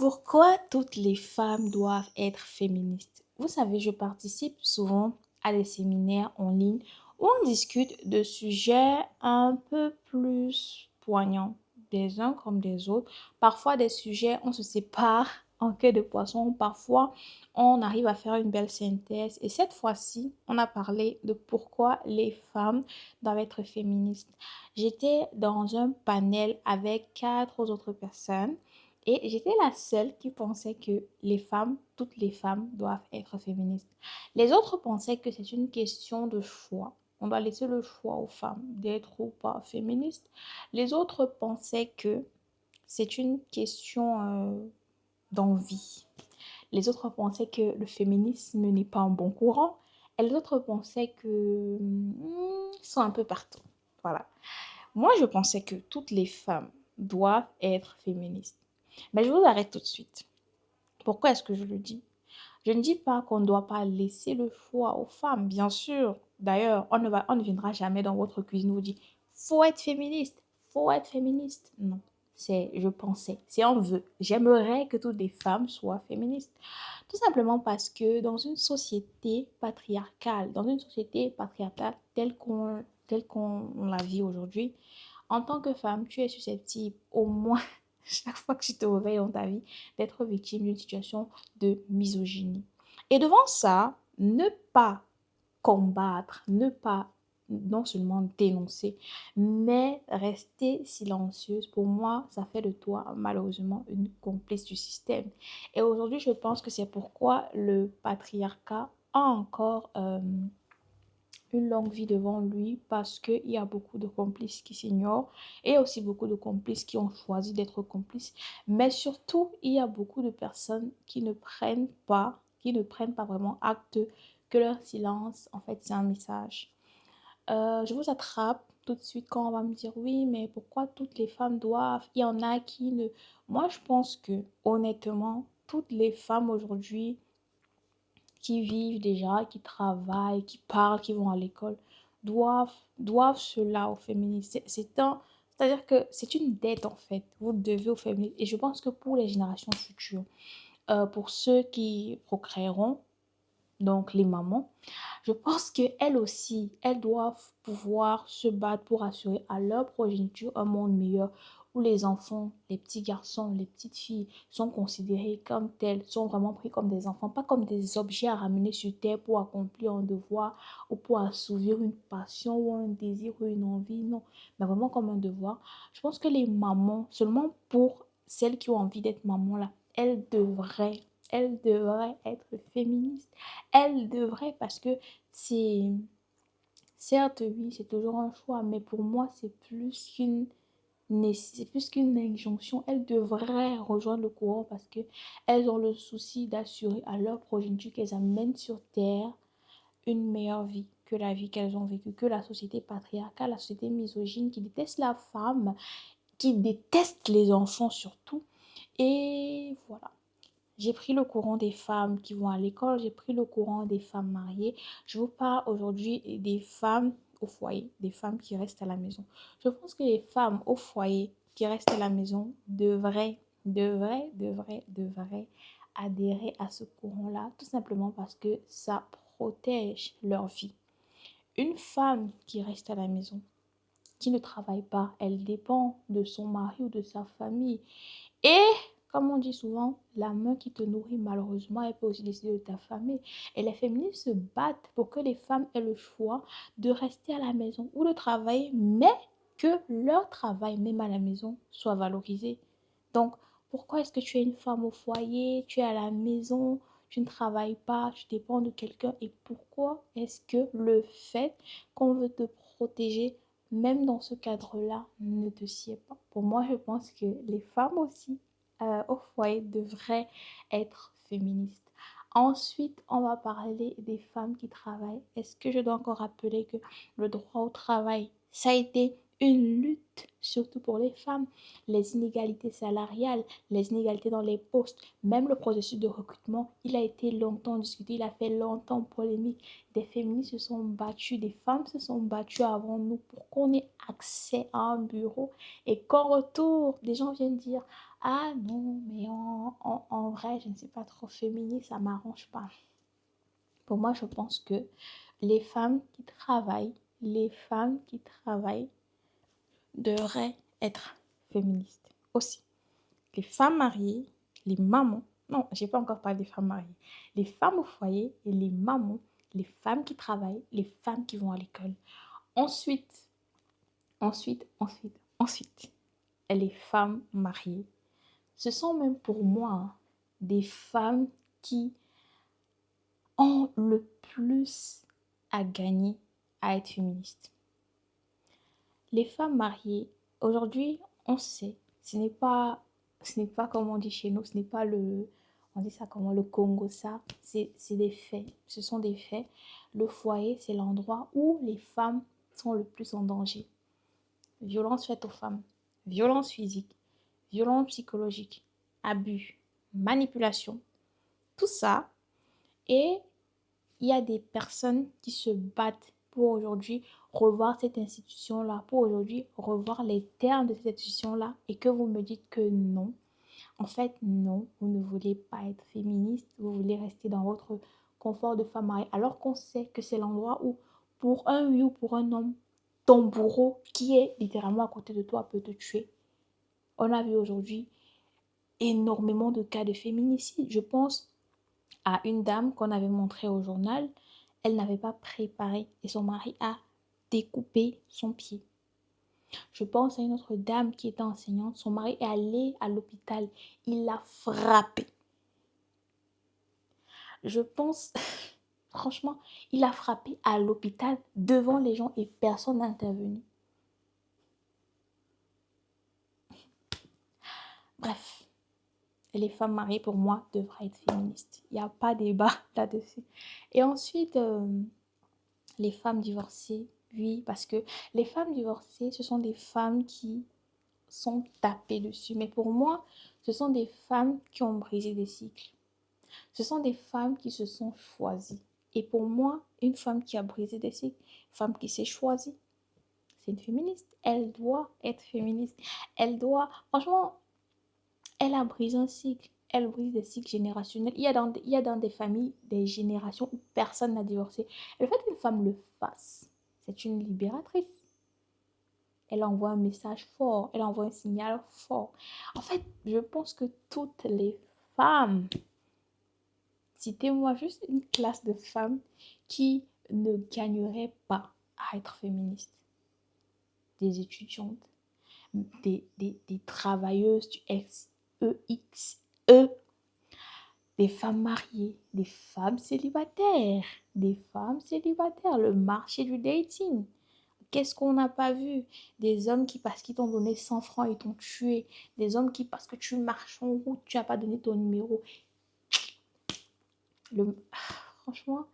Pourquoi toutes les femmes doivent être féministes? Vous savez, je participe souvent à des séminaires en ligne où on discute de sujets un peu plus poignants des uns comme des autres. Parfois des sujets, on se sépare en queue de poisson. Parfois, on arrive à faire une belle synthèse. Et cette fois-ci, on a parlé de pourquoi les femmes doivent être féministes. J'étais dans un panel avec quatre autres personnes. Et j'étais la seule qui pensait que les femmes, toutes les femmes doivent être féministes. Les autres pensaient que c'est une question de choix. On doit laisser le choix aux femmes d'être ou pas féministes. Les autres pensaient que c'est une question d'envie. Les autres pensaient que le féminisme n'est pas un bon courant. Et les autres pensaient que ils sont un peu partout. Voilà. Moi, je pensais que toutes les femmes doivent être féministes. Mais je vous arrête tout de suite. Pourquoi est-ce que je le dis? Je ne dis pas qu'on ne doit pas laisser le choix aux femmes, bien sûr. D'ailleurs, on ne viendra jamais dans votre cuisine vous dire, faut être féministe, faut être féministe. Non, je pensais, c'est un vœu. J'aimerais que toutes les femmes soient féministes. Tout simplement parce que dans une société patriarcale, telle qu'on la vit aujourd'hui, en tant que femme, tu es susceptible au moins chaque fois que tu te réveilles dans ta vie d'être victime d'une situation de misogynie. Et devant ça, ne pas combattre, ne pas non seulement dénoncer, mais rester silencieuse, pour moi, ça fait de toi malheureusement une complice du système. Et aujourd'hui, je pense que c'est pourquoi le patriarcat a encore une longue vie devant lui parce qu'il y a beaucoup de complices qui s'ignorent et aussi beaucoup de complices qui ont choisi d'être complices. Mais surtout, il y a beaucoup de personnes qui ne prennent pas vraiment acte que leur silence, en fait, c'est un message. Je vous attrape tout de suite quand on va me dire oui, mais pourquoi toutes les femmes doivent? Il y en a qui ne. Moi, je pense que honnêtement, toutes les femmes aujourd'hui qui vivent déjà, qui travaillent, qui parlent, qui vont à l'école, doivent cela au féminisme. C'est-à-dire que c'est une dette en fait. Vous devez au féminisme. Et je pense que pour les générations futures, pour ceux qui procréeront, donc les mamans, je pense qu'elles aussi, elles doivent pouvoir se battre pour assurer à leur progéniture un monde meilleur où les enfants, les petits garçons, les petites filles sont considérés comme tels, sont vraiment pris comme des enfants, pas comme des objets à ramener sur terre pour accomplir un devoir ou pour assouvir une passion ou un désir ou une envie, non, mais vraiment comme un devoir. Je pense que les mamans, seulement pour celles qui ont envie d'être mamans là, elles devraient être féministes. Elles devraient parce que c'est, certes, oui, c'est toujours un choix, mais pour moi, c'est plus qu'une injonction. Elles devraient rejoindre le courant parce que elles ont le souci d'assurer à leur progéniture qu'elles amènent sur terre une meilleure vie que la vie qu'elles ont vécue, que la société patriarcale, la société misogyne qui déteste la femme, qui déteste les enfants surtout. Et voilà. J'ai pris le courant des femmes qui vont à l'école, j'ai pris le courant des femmes mariées. Je vous parle aujourd'hui des femmes au foyer, des femmes qui restent à la maison. Je pense que les femmes au foyer qui restent à la maison devraient adhérer à ce courant-là, tout simplement parce que ça protège leur vie. Une femme qui reste à la maison, qui ne travaille pas, elle dépend de son mari ou de sa famille. Et comme on dit souvent, la main qui te nourrit, malheureusement, elle peut aussi décider de t'affamer. Et les féministes se battent pour que les femmes aient le choix de rester à la maison ou de travailler, mais que leur travail, même à la maison, soit valorisé. Donc, pourquoi est-ce que tu es une femme au foyer, tu es à la maison, tu ne travailles pas, tu dépends de quelqu'un et pourquoi est-ce que le fait qu'on veut te protéger, même dans ce cadre-là, ne te sied pas? Pour moi, je pense que les femmes aussi au foyer devraient être féministes. Ensuite, on va parler des femmes qui travaillent. Est-ce que je dois encore rappeler que le droit au travail, ça a été une lutte, surtout pour les femmes. Les inégalités salariales, les inégalités dans les postes, même le processus de recrutement, il a été longtemps discuté, il a fait longtemps polémique. Des féministes se sont battues, des femmes se sont battues avant nous pour qu'on ait accès à un bureau et qu'en retour, des gens viennent dire ah non, mais vrai, je ne sais pas trop, féministe, ça m'arrange pas. Pour moi, je pense que les femmes qui travaillent, les femmes qui travaillent devraient être féministes aussi. Les femmes mariées, les mamans, non, j'ai pas encore parlé des femmes mariées, les femmes au foyer et les mamans, les femmes qui travaillent, les femmes qui vont à l'école. Ensuite, ensuite, les femmes mariées. Ce sont même pour moi des femmes qui ont le plus à gagner à être féministes. Les femmes mariées, aujourd'hui, on sait, ce n'est pas comme on dit chez nous, ce n'est pas on dit ça comment, le Congo, ça, c'est des faits, ce sont des faits. Le foyer, c'est l'endroit où les femmes sont le plus en danger. Violence faite aux femmes, violence physique, violence psychologique, abus, manipulation, tout ça. Et il y a des personnes qui se battent pour aujourd'hui revoir cette institution-là, pour aujourd'hui revoir les termes de cette institution-là, et que vous me dites que non. En fait, non, vous ne voulez pas être féministe, vous voulez rester dans votre confort de femme mariée, alors qu'on sait que c'est l'endroit où, pour un oui ou pour un homme, ton bourreau qui est littéralement à côté de toi peut te tuer. On a vu aujourd'hui énormément de cas de féminicide. Je pense à une dame qu'on avait montrée au journal. Elle n'avait pas préparé et son mari a découpé son pied. Je pense à une autre dame qui était enseignante. Son mari est allé à l'hôpital. Il l'a frappée. Je pense, franchement, il l'a frappée à l'hôpital devant les gens et personne n'a intervenu. Bref, les femmes mariées, pour moi, devraient être féministes. Il n'y a pas de débat là-dessus. Et ensuite, les femmes divorcées, oui, parce que les femmes divorcées, ce sont des femmes qui sont tapées dessus. Mais pour moi, ce sont des femmes qui ont brisé des cycles. Ce sont des femmes qui se sont choisies. Et pour moi, une femme qui a brisé des cycles, une femme qui s'est choisie, c'est une féministe. Elle doit être féministe. Elle doit, franchement, elle a brisé un cycle. Elle brise des cycles générationnels. Il y a dans des familles des générations où personne n'a divorcé. Le fait qu'une femme le fasse, c'est une libératrice. Elle envoie un message fort. Elle envoie un signal fort. En fait, je pense que toutes les femmes, citez-moi juste une classe de femmes qui ne gagneraient pas à être féministes. Des étudiantes, des travailleuses du XEXE, des femmes mariées, des femmes célibataires, le marché du dating. Qu'est-ce qu'on n'a pas vu? Des hommes qui, parce qu'ils t'ont donné 100 francs, ils t'ont tué. Des hommes qui, parce que tu marches en route, tu n'as pas donné ton numéro. Franchement,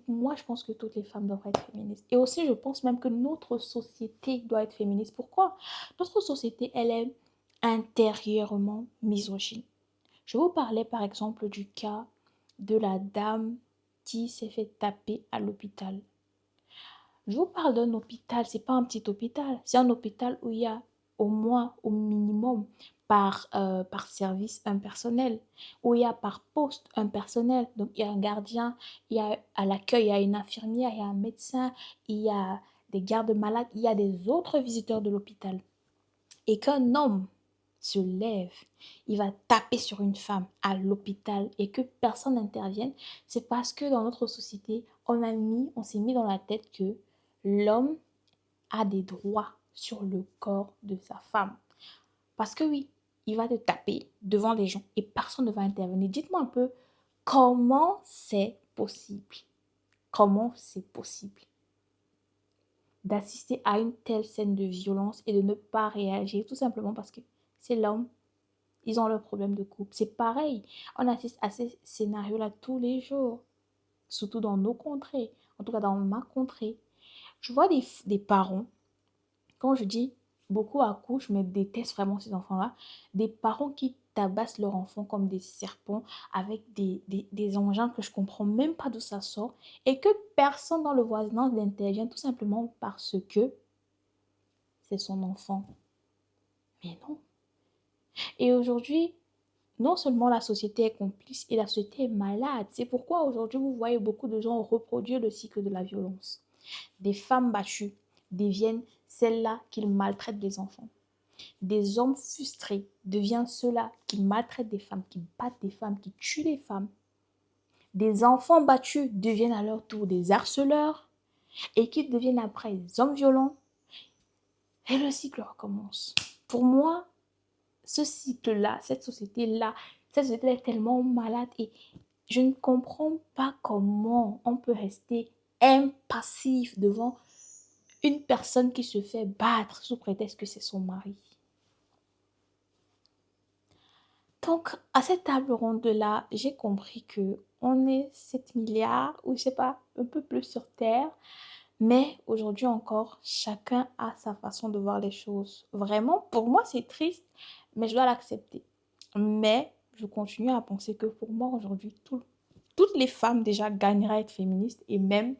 moi, je pense que toutes les femmes devraient être féministes. Et aussi, je pense même que notre société doit être féministe. Pourquoi? Notre société, elle est intérieurement misogyne. Je vous parlais par exemple du cas de la dame qui s'est fait taper à l'hôpital. Je vous parle d'un hôpital, c'est pas un petit hôpital, c'est un hôpital où il y a au moins, au minimum, par service un personnel, où il y a par poste un personnel. Donc il y a un gardien, il y a à l'accueil, il y a une infirmière, il y a un médecin, il y a des gardes-malades, il y a des autres visiteurs de l'hôpital. Et qu'un homme se lève, il va taper sur une femme à l'hôpital et que personne n'intervienne, c'est parce que dans notre société, on s'est mis dans la tête que l'homme a des droits sur le corps de sa femme. Parce que oui, il va te taper devant les gens et personne ne va intervenir. Dites-moi un peu comment c'est possible. Comment c'est possible d'assister à une telle scène de violence et de ne pas réagir tout simplement parce que c'est l'homme. Ils ont leurs problèmes de couple. C'est pareil. On assiste à ces scénarios-là tous les jours. Surtout dans nos contrées. En tout cas, dans ma contrée. Je vois des parents, quand je dis beaucoup accouchent, mais détestent vraiment ces enfants-là, des parents qui tabassent leurs enfants comme des serpents avec des engins que je ne comprends même pas d'où ça sort et que personne dans le voisinage n'intervient tout simplement parce que c'est son enfant. Mais non. Et aujourd'hui, non seulement la société est complice et la société est malade. C'est pourquoi aujourd'hui, vous voyez beaucoup de gens reproduire le cycle de la violence. Des femmes battues deviennent celles-là qui maltraitent des enfants. Des hommes frustrés deviennent ceux-là qui maltraitent des femmes, qui battent des femmes, qui tuent des femmes. Des enfants battus deviennent à leur tour des harceleurs et qui deviennent après des hommes violents. Et le cycle recommence. Pour moi, ce cycle-là, cette société est tellement malade et je ne comprends pas comment on peut rester impassif devant une personne qui se fait battre sous prétexte que c'est son mari. Donc, à cette table ronde-là, j'ai compris que on est 7 milliards, ou je sais pas, un peu plus sur Terre. Mais aujourd'hui encore, chacun a sa façon de voir les choses. Vraiment, pour moi, c'est triste, mais je dois l'accepter. Mais je continue à penser que pour moi, aujourd'hui, toutes les femmes déjà gagneraient à être féministes et même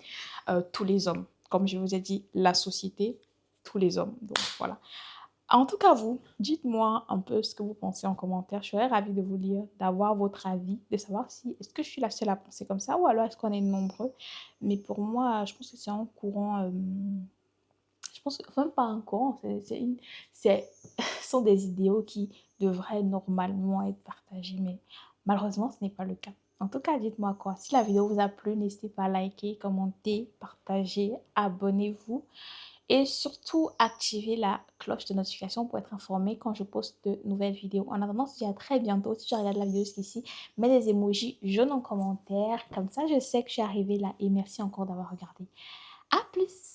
tous les hommes. Comme je vous ai dit, la société, tous les hommes. Donc voilà. En tout cas, vous, dites-moi un peu ce que vous pensez en commentaire. Je serais ravie de vous lire, d'avoir votre avis, de savoir si est-ce que je suis la seule à penser comme ça ou alors est-ce qu'on est nombreux. Mais pour moi, je pense que c'est un courant. Je pense que, enfin, pas un courant, ce sont des idéaux qui devraient normalement être partagés, mais malheureusement, ce n'est pas le cas. En tout cas, dites-moi quoi. Si la vidéo vous a plu, n'hésitez pas à liker, commenter, partager, abonnez-vous. Et surtout, activez la cloche de notification pour être informé quand je poste de nouvelles vidéos. En attendant, je vous dis à très bientôt. Si tu regardes la vidéo jusqu'ici, mets des emojis jaunes en commentaire. Comme ça, je sais que je suis arrivée là. Et merci encore d'avoir regardé. À plus!